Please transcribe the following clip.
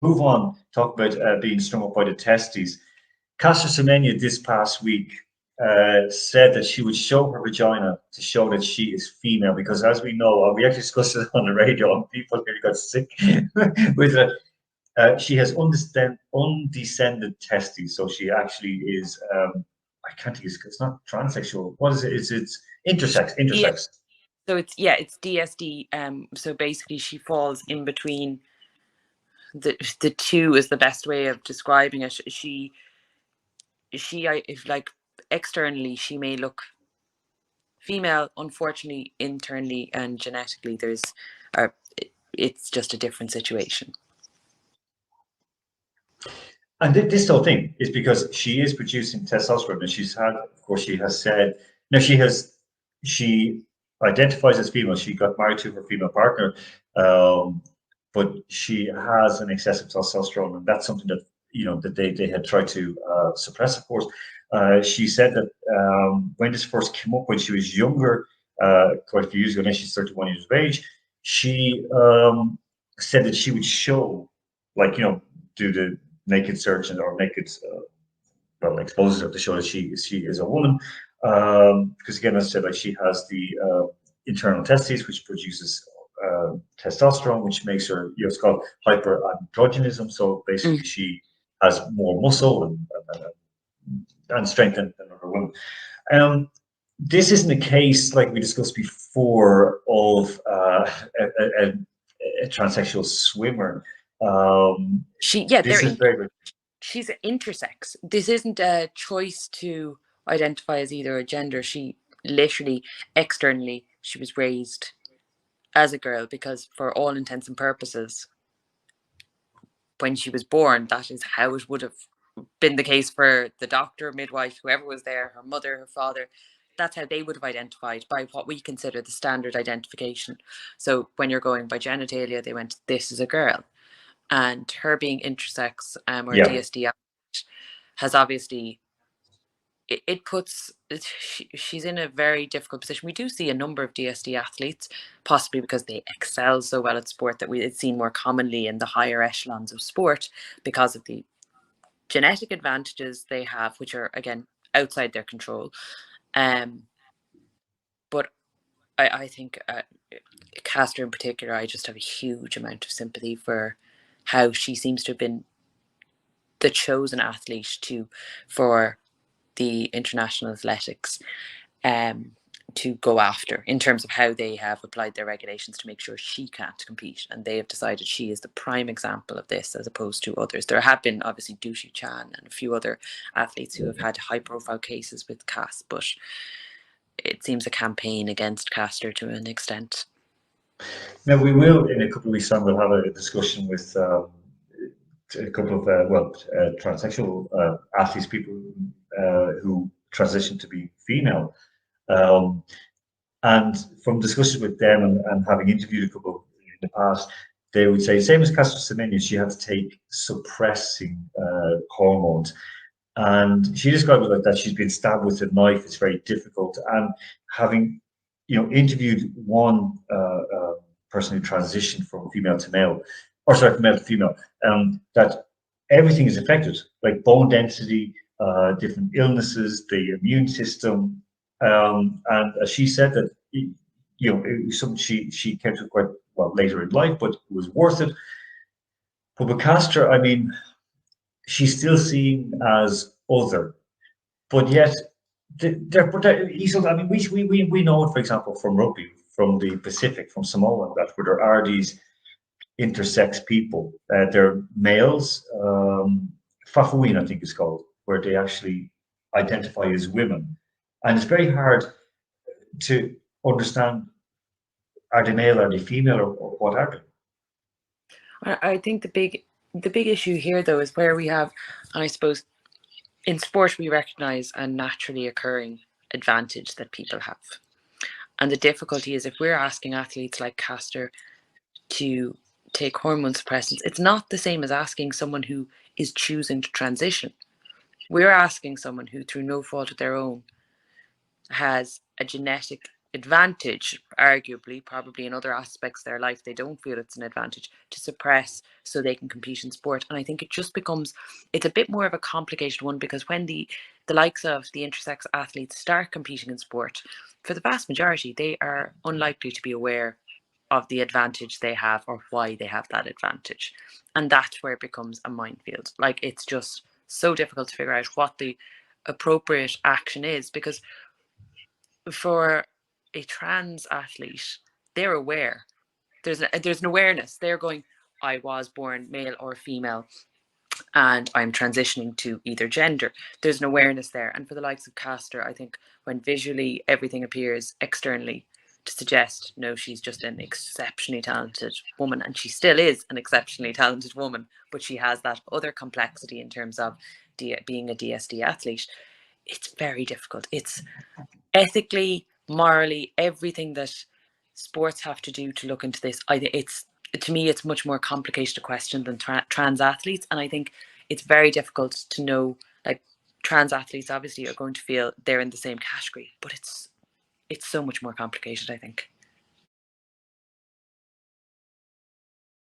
move on, talk about being strung up by the testes. Caster Semenya this past week said that she would show her vagina to show that she is female, because as we know, we actually discussed it on the radio, and people really got sick with it. She has undescended testes, so she actually is. I can't think. It's not transsexual. What is it? It's intersex. Yeah, Intersex. so it's DSD. So basically, she falls in between the two is the best way of describing it. If like externally, she may look female. Unfortunately, internally and genetically, it's just a different situation. And this whole thing is because she is producing testosterone, and she's had, of course, she has said, no, she identifies as female. She got married to her female partner, um, but she has an excessive testosterone, and that's something that that they had tried to suppress. Of course, she said that when this first came up when she was younger, quite a few years ago, now she's 31 years of age. She said that she would show, like do the naked search or naked well exposes her to show that she is a woman. Because again, as I said, like she has the internal testes, which produces testosterone, which makes her, it's called hyperandrogenism. So basically, she has more muscle and strength than other women. This isn't a case like we discussed before of a transsexual swimmer. This is very. She's intersex. This isn't a choice to identify as either a gender. She literally, externally, she was raised as a girl because, for all intents and purposes, when she was born, that is how it would have been the case for the doctor, midwife, whoever was there, her mother, her father. That's how they would have identified by what we consider the standard identification. So when you're going by genitalia, they went, this is a girl. And her being intersex or DSD has obviously, it puts, she's in a very difficult position. We do see a number of DSD athletes, possibly because they excel so well at sport, that it's seen more commonly in the higher echelons of sport because of the genetic advantages they have, which are, again, outside their control. But I think Castor in particular, I just have a huge amount of sympathy for how she seems to have been the chosen athlete for the international athletics to go after, in terms of how they have applied their regulations to make sure she can't compete, and they have decided she is the prime example of this as opposed to others. There have been obviously Dushu Chan and a few other athletes who have had high profile cases with Cass, but it seems a campaign against Castor to an extent. Now we will, in a couple of weeks' time, we'll have a discussion with a couple of transsexual athletes, people who transition to be female. And from discussions with them and having interviewed a couple in the past, they would say, same as Caster Semenya, she had to take suppressing hormones. And she described it like that. She's been stabbed with a knife. It's very difficult. And having, interviewed one person who transitioned from female to male, or sorry, from male to female, that everything is affected, like bone density, different illnesses, the immune system. And she said that, it was something she came to quite well later in life, but it was worth it. But with Castor, I mean, she's still seen as other, but yet I mean, we know it, for example, from rugby, from the Pacific, from Samoa, that where there are these intersex people. They're males, Fafuin, I think it's called, where they actually identify as women. And it's very hard to understand, are they male, are they female, or what are they? I think the big issue here, though, is where we have, and I suppose in sport we recognise a naturally occurring advantage that people have. And the difficulty is, if we're asking athletes like Castor to take hormone suppressants, it's not the same as asking someone who is choosing to transition. We're asking someone who, through no fault of their own, has a genetic advantage, arguably, probably in other aspects of their life, they don't feel it's an advantage to suppress so they can compete in sport. And I think it just becomes, it's a bit more of a complicated one, because when the likes of the intersex athletes start competing in sport, for the vast majority, they are unlikely to be aware of the advantage they have or why they have that advantage. And that's where it becomes a minefield. Like, it's just so difficult to figure out what the appropriate action is, because for a trans athlete, they're aware. There's an awareness. They're going, I was born male or female, and I'm transitioning to either gender. There's an awareness there. And for the likes of Castor, I think when visually everything appears externally to suggest, no, she's just an exceptionally talented woman, and she still is an exceptionally talented woman, but she has that other complexity in terms of being a DSD athlete. It's very difficult. It's ethically, morally, everything that sports have to do to look into this. It's, to me, it's much more complicated a question than trans athletes, and I think it's very difficult to know. Like, trans athletes obviously are going to feel they're in the same category, but it's so much more complicated, I think.